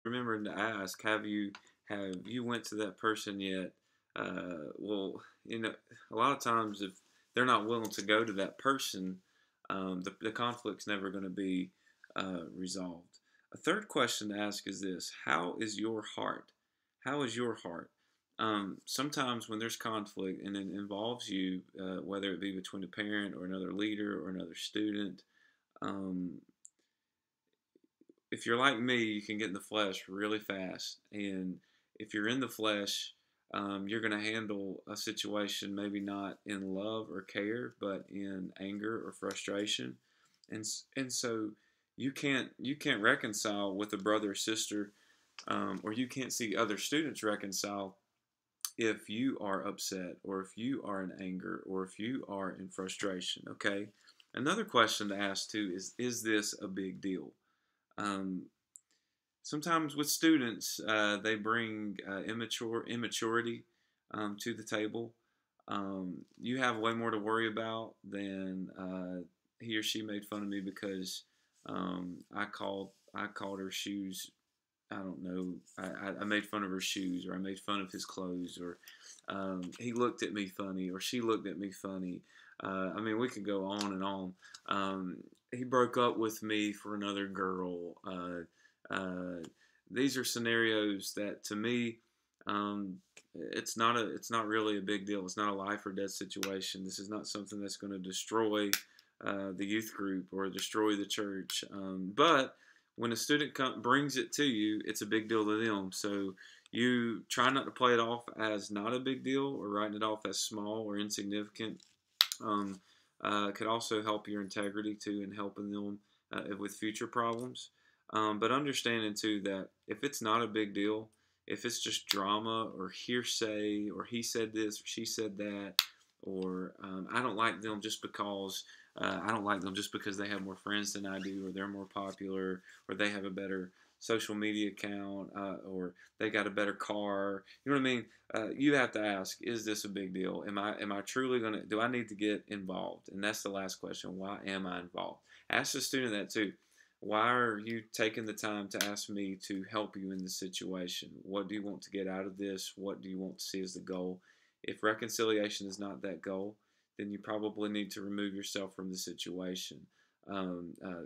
remembering to ask, have you went to that person yet? Well, a lot of times if they're not willing to go to that person, the conflict's never going to be resolved. A third question to ask is this: how is your heart? How is your heart? Sometimes when there's conflict and it involves you, whether it be between a parent or another leader or another student, um, if you're like me, you can get in the flesh really fast. And if you're in the flesh, you're going to handle a situation maybe not in love or care, but in anger or frustration. And so you can't reconcile with a brother or sister, or you can't see other students reconcile if you are upset or if you are in anger or if you are in frustration. Okay. Another question to ask too is this a big deal? Um, Sometimes with students, they bring immaturity to the table. You have way more to worry about than he or she made fun of me because I called her shoes. I don't know. I made fun of her shoes, or I made fun of his clothes, or he looked at me funny, or she looked at me funny. I mean, we could go on and on. Um, he broke up with me for another girl. Uh, these are scenarios that, to me, um, it's not really a big deal. It's not a life or death situation. This is not something that's going to destroy the youth group or destroy the church. But when a student brings it to you, it's a big deal to them. So you try not to play it off as not a big deal or writing it off as small or insignificant. Um, could also help your integrity too in helping them with future problems. But understanding too that if it's not a big deal, if it's just drama or hearsay or he said this or she said that, or I don't like them just because I don't like them just because they have more friends than I do, or they're more popular, or they have a better social media account, or they got a better car. You know what I mean? You have to ask: is this a big deal? Am I truly gonna? Do I need to get involved? And that's the last question: why am I involved? Ask the student that too. Why are you taking the time to ask me to help you in the situation? What do you want to get out of this? What do you want to see as the goal? If reconciliation is not that goal, then you probably need to remove yourself from the situation.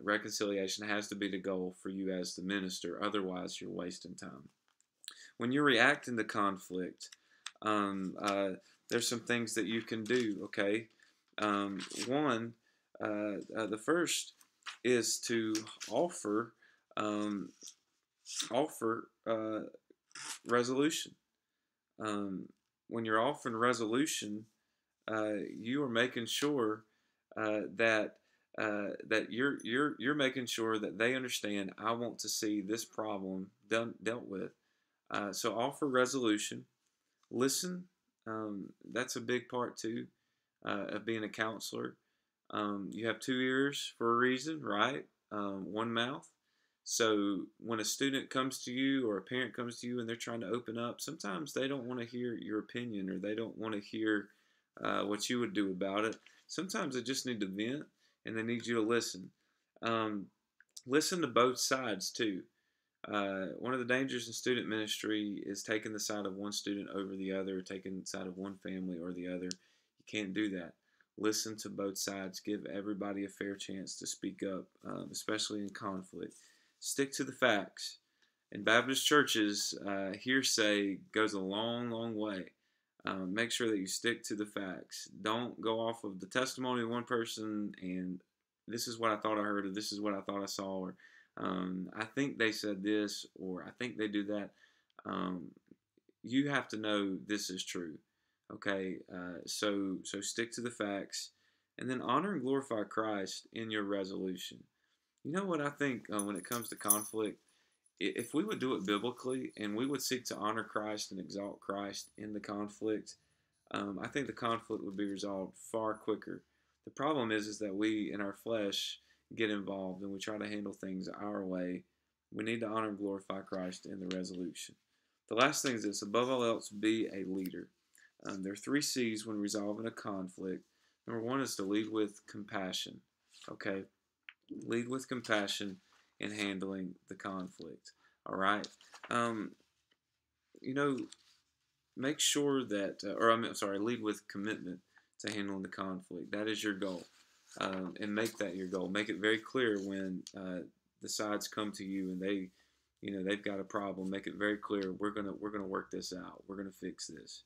Reconciliation has to be the goal for you as the minister. Otherwise, you're wasting time. When you're reacting to conflict, um, uh, there's some things that you can do. Okay, one, the first is to offer um, offer resolution. Um, when you're offering resolution, you are making sure that you're making sure that they understand. I want to see this problem dealt with. So offer resolution. Listen. That's a big part too of being a counselor. You have two ears for a reason, right? One mouth. So when a student comes to you or a parent comes to you and they're trying to open up, sometimes they don't want to hear your opinion or they don't want to hear what you would do about it. Sometimes they just need to vent and they need you to listen. Um, Listen to both sides too. One of the dangers in student ministry is taking the side of one student over the other, taking the side of one family or the other. You can't do that. Listen to both sides. Give everybody a fair chance to speak up, especially in conflict. Stick to the facts. In Baptist churches, hearsay goes a long, long way. Make sure that you stick to the facts. Don't go off of the testimony of one person and this is what I thought I heard, or this is what I thought I saw, or I think they said this, or I think they do that. Um, you have to know this is true. Okay, so stick to the facts, and then honor and glorify Christ in your resolution. You know what I think when it comes to conflict, if we would do it biblically and we would seek to honor Christ and exalt Christ in the conflict, I think the conflict would be resolved far quicker. The problem is that we in our flesh get involved and we try to handle things our way. We need to honor and glorify Christ in the resolution. The last thing is this: above all else, be a leader. There are three C's when resolving a conflict. Number one is to lead with compassion. Okay, lead with compassion in handling the conflict. All right. um, you know, make sure that, or I'm sorry, lead with commitment to handling the conflict. That is your goal, and make that your goal. Make it very clear when the sides come to you and they've got a problem. Make it very clear. We're gonna work this out. We're gonna fix this.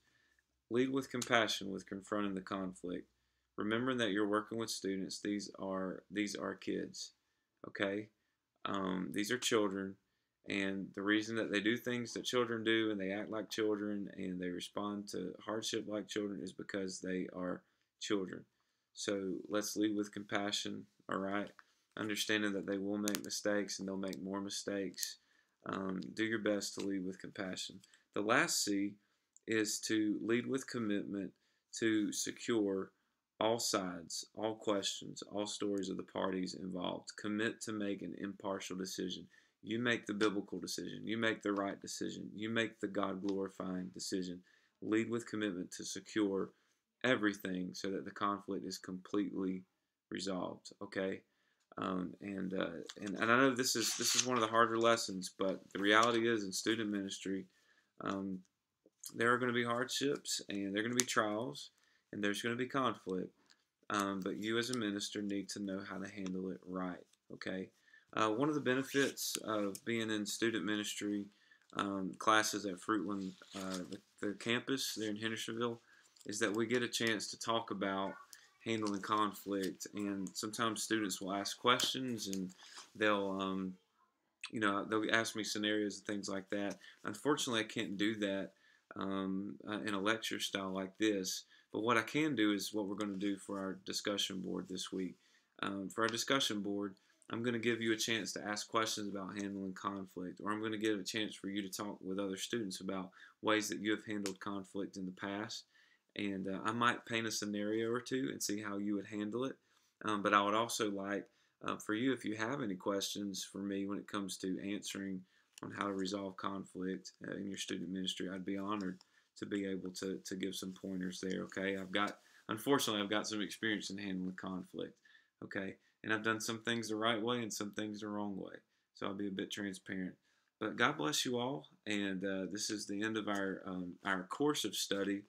Lead with compassion with confronting the conflict. Remembering that you're working with students. These are kids. Okay, these are children, and the reason that they do things that children do and they act like children and they respond to hardship like children is because they are children. So let's lead with compassion, all right? Understanding that they will make mistakes and they'll make more mistakes. Do your best to lead with compassion. The last C is to lead with commitment to secure all sides, all questions, all stories of the parties involved. Commit to make an impartial decision. You make the biblical decision. You make the right decision. You make the God glorifying decision. Lead with commitment to secure everything so that the conflict is completely resolved. Okay. And I know this is one of the harder lessons, but the reality is in student ministry, um, there are going to be hardships and there are going to be trials and there's going to be conflict. But you as a minister need to know how to handle it right. Okay. One of the benefits of being in student ministry classes at Fruitland, the campus there in Hendersonville, is that we get a chance to talk about handling conflict. And sometimes students will ask questions and they'll, they'll ask me scenarios and things like that. Unfortunately, I can't do that in a lecture style like this. But what I can do is what we're going to do for our discussion board this week. For our discussion board, I'm going to give you a chance to ask questions about handling conflict, or I'm going to give a chance for you to talk with other students about ways that you have handled conflict in the past. And I might paint a scenario or two and see how you would handle it. But I would also like for you, if you have any questions for me when it comes to answering on how to resolve conflict in your student ministry, I'd be honored to be able to give some pointers there. Okay, unfortunately, I've got some experience in handling conflict. Okay, and I've done some things the right way and some things the wrong way. So I'll be a bit transparent. But God bless you all, and this is the end of our course of study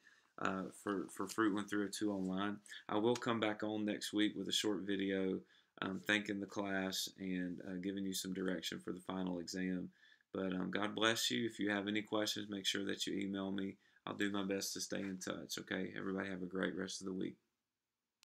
for Fruit 102 online. I will come back on next week with a short video thanking the class and giving you some direction for the final exam. But God bless you. If you have any questions, make sure that you email me. I'll do my best to stay in touch. Okay, everybody have a great rest of the week.